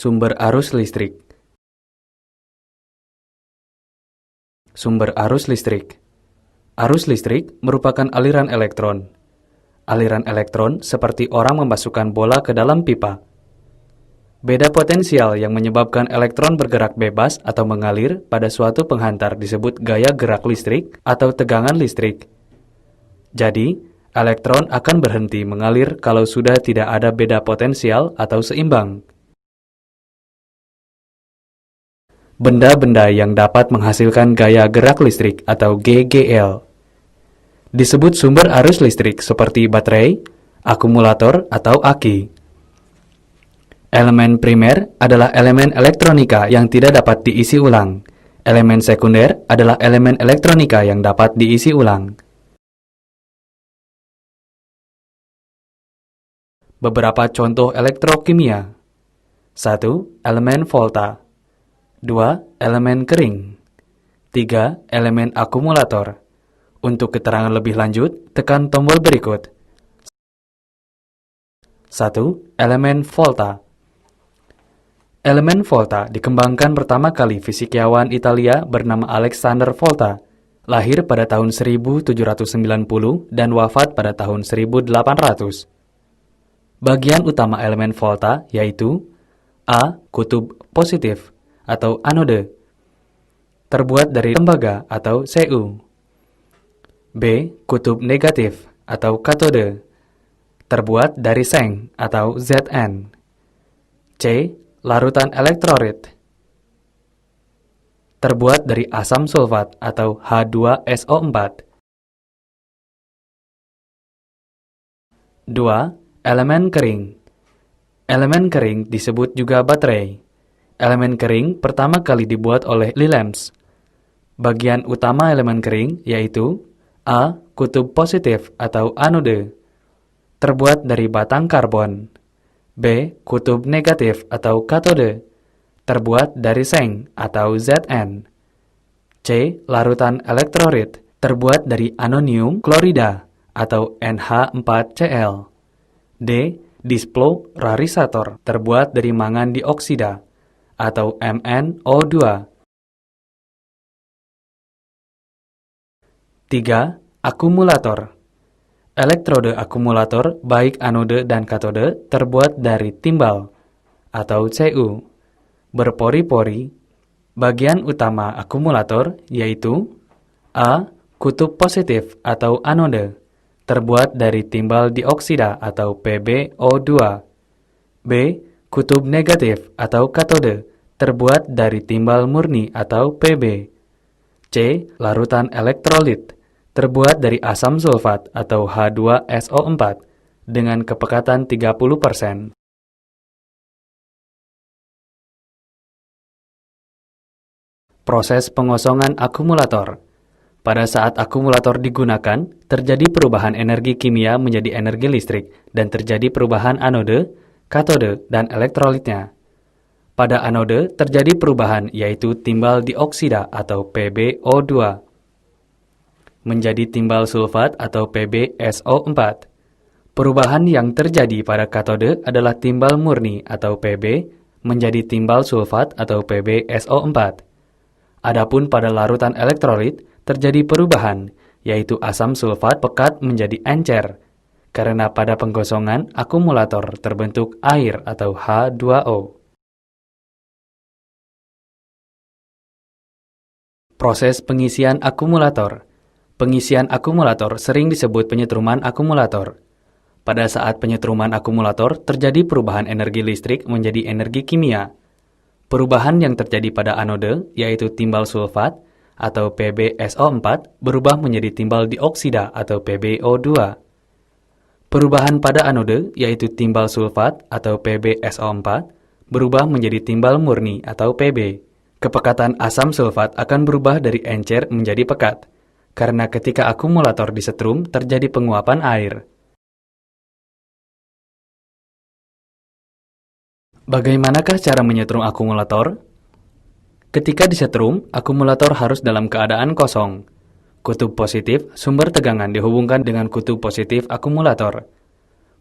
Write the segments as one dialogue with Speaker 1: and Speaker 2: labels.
Speaker 1: Sumber arus listrik. Sumber arus listrik. Arus listrik merupakan aliran elektron. Aliran elektron seperti orang memasukkan bola ke dalam pipa. Beda potensial yang menyebabkan elektron bergerak bebas atau mengalir pada suatu penghantar disebut gaya gerak listrik atau tegangan listrik. Jadi, elektron akan berhenti mengalir kalau sudah tidak ada beda potensial atau seimbang. Benda-benda yang dapat menghasilkan gaya gerak listrik atau GGL disebut sumber arus listrik seperti baterai, akumulator, atau aki. Elemen primer adalah elemen elektronika yang tidak dapat diisi ulang. Elemen sekunder adalah elemen elektronika yang dapat diisi ulang. Beberapa contoh elektrokimia. 1. Elemen volta. 2. Elemen kering. 3. Elemen akumulator. Untuk keterangan lebih lanjut, tekan tombol berikut. 1. Elemen volta. Elemen volta dikembangkan pertama kali fisikawan Italia bernama Alexander Volta, lahir pada tahun 1790 dan wafat pada tahun 1800. Bagian utama elemen volta yaitu A. Kutub positif atau anode, terbuat dari tembaga atau Cu. B. Kutub negatif atau katode, terbuat dari seng atau Zn. C. Larutan elektrolit, terbuat dari asam sulfat atau H2SO4. 2. Elemen kering. Elemen kering disebut juga baterai. Elemen kering pertama kali dibuat oleh Lilams. Bagian utama elemen kering yaitu A. Kutub positif atau anode, terbuat dari batang karbon. B. Kutub negatif atau katode, terbuat dari seng atau Zn. C. Larutan elektrolit, terbuat dari anonium klorida atau NH4Cl. D. Dispolarisator, terbuat dari mangan dioksida atau MnO2. 3. Akumulator. Elektrode akumulator, baik anode dan katode, terbuat dari timbal atau Cu, berpori-pori. Bagian utama akumulator yaitu A. Kutub positif atau anode, terbuat dari timbal dioksida atau PbO2. B. Kutub negatif atau katode, terbuat dari timbal murni atau Pb. C. Larutan elektrolit, terbuat dari asam sulfat atau H2SO4 dengan kepekatan 30%. Proses pengosongan akumulator. Pada saat akumulator digunakan, terjadi perubahan energi kimia menjadi energi listrik dan terjadi perubahan anode, katode, dan elektrolitnya. Pada anode terjadi perubahan yaitu timbal dioksida atau PbO2 menjadi timbal sulfat atau PbSO4. Perubahan yang terjadi pada katode adalah timbal murni atau Pb menjadi timbal sulfat atau PbSO4. Adapun pada larutan elektrolit terjadi perubahan yaitu asam sulfat pekat menjadi encer karena pada penggosongan akumulator terbentuk air atau H2O. Proses pengisian akumulator. Pengisian akumulator sering disebut penyetruman akumulator. Pada saat penyetruman akumulator, terjadi perubahan energi listrik menjadi energi kimia. Perubahan yang terjadi pada anode, yaitu timbal sulfat atau PbSO4, berubah menjadi timbal dioksida atau PbO2. Perubahan pada anode, yaitu timbal sulfat atau PbSO4, berubah menjadi timbal murni atau Pb. Kepekatan asam sulfat akan berubah dari encer menjadi pekat, karena ketika akumulator disetrum terjadi penguapan air. Bagaimanakah cara menyetrum akumulator? Ketika disetrum, akumulator harus dalam keadaan kosong. Kutub positif sumber tegangan dihubungkan dengan kutub positif akumulator.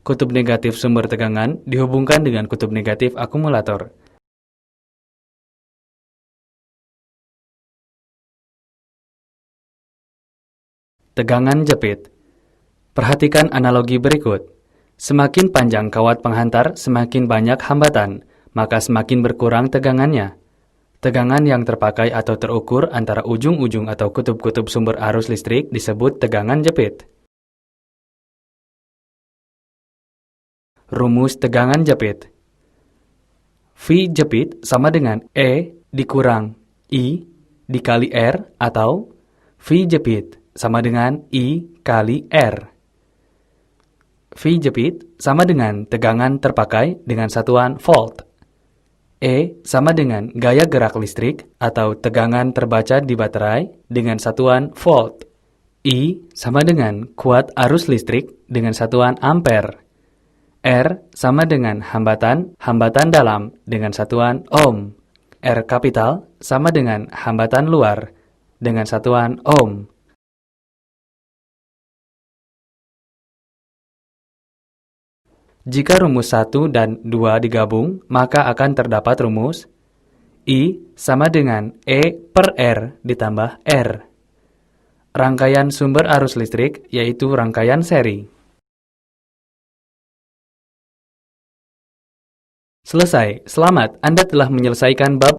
Speaker 1: Kutub negatif sumber tegangan dihubungkan dengan kutub negatif akumulator. Tegangan jepit. Perhatikan analogi berikut. Semakin panjang kawat penghantar, semakin banyak hambatan, maka semakin berkurang tegangannya. Tegangan yang terpakai atau terukur antara ujung-ujung atau kutub-kutub sumber arus listrik disebut tegangan jepit. Rumus tegangan jepit. V jepit sama dengan E dikurang I dikali R atau V jepit sama dengan I kali R. V jepit sama dengan tegangan terpakai dengan satuan volt. E sama dengan gaya gerak listrik atau tegangan terbaca di baterai dengan satuan volt. I sama dengan kuat arus listrik dengan satuan ampere. R sama dengan hambatan dalam dengan satuan ohm. R kapital sama dengan hambatan luar dengan satuan ohm. Jika rumus 1 dan 2 digabung, maka akan terdapat rumus I sama dengan E per R ditambah R. Rangkaian sumber arus listrik yaitu rangkaian seri. Selesai. Selamat, Anda telah menyelesaikan bab